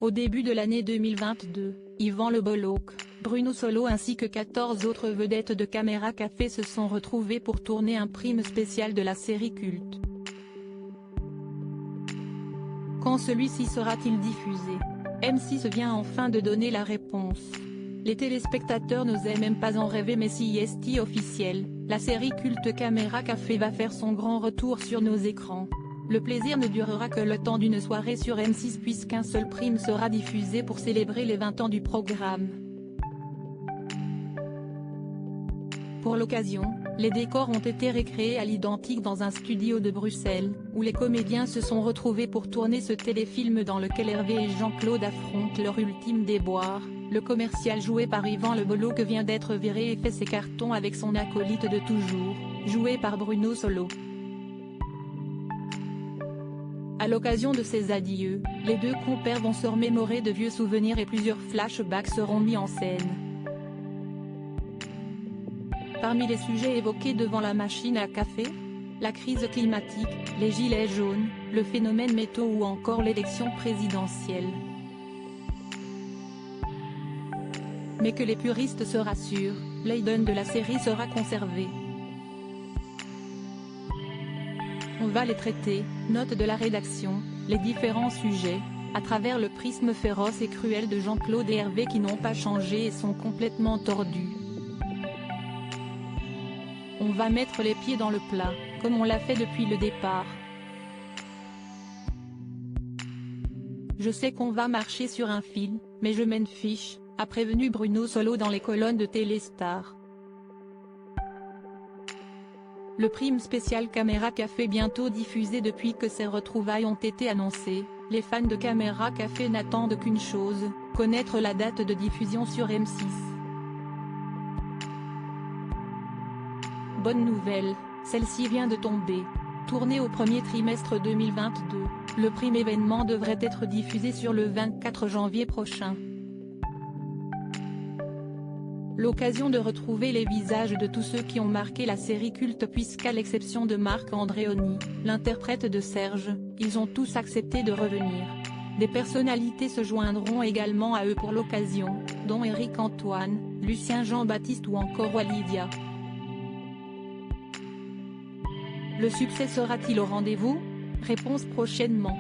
Au début de l'année 2022, Yvan Le Bolloc, Bruno Solo ainsi que 14 autres vedettes de Caméra Café se sont retrouvés pour tourner un prime spécial de la série culte. Quand celui-ci sera-t-il diffusé? M6 vient enfin de donner la réponse. Les téléspectateurs n'osaient même pas en rêver, mais si est officiel, la série culte Caméra Café va faire son grand retour sur nos écrans. Le plaisir ne durera que le temps d'une soirée sur M6 puisqu'un seul prime sera diffusé pour célébrer les 20 ans du programme. Pour l'occasion, les décors ont été recréés à l'identique dans un studio de Bruxelles, où les comédiens se sont retrouvés pour tourner ce téléfilm dans lequel Hervé et Jean-Claude affrontent leur ultime déboire. Le commercial joué par Yvan Le Bolloc vient d'être viré et fait ses cartons avec son acolyte de toujours, joué par Bruno Solo. À l'occasion de ces adieux, les deux compères vont se remémorer de vieux souvenirs et plusieurs flashbacks seront mis en scène. Parmi les sujets évoqués devant la machine à café, la crise climatique, les gilets jaunes, le phénomène métaux ou encore l'élection présidentielle. Mais que les puristes se rassurent, l'Aiden de la série sera conservé. On va les traiter, note de la rédaction, les différents sujets, à travers le prisme féroce et cruel de Jean-Claude et Hervé qui n'ont pas changé et sont complètement tordus. On va mettre les pieds dans le plat, comme on l'a fait depuis le départ. Je sais qu'on va marcher sur un fil, mais je m'en fiche, a prévenu Bruno Solo dans les colonnes de Téléstar. Le prime spécial Caméra Café bientôt diffusé. Depuis que ces retrouvailles ont été annoncées, les fans de Caméra Café n'attendent qu'une chose, connaître la date de diffusion sur M6. Bonne nouvelle, celle-ci vient de tomber. Tourné au premier trimestre 2022, le prime événement devrait être diffusé sur le 24 janvier prochain. L'occasion de retrouver les visages de tous ceux qui ont marqué la série culte puisqu'à l'exception de Marc Andréoni, l'interprète de Serge, ils ont tous accepté de revenir. Des personnalités se joindront également à eux pour l'occasion, dont Éric Antoine, Lucien Jean-Baptiste ou encore Walidia. Le succès sera-t-il au rendez-vous? Réponse prochainement.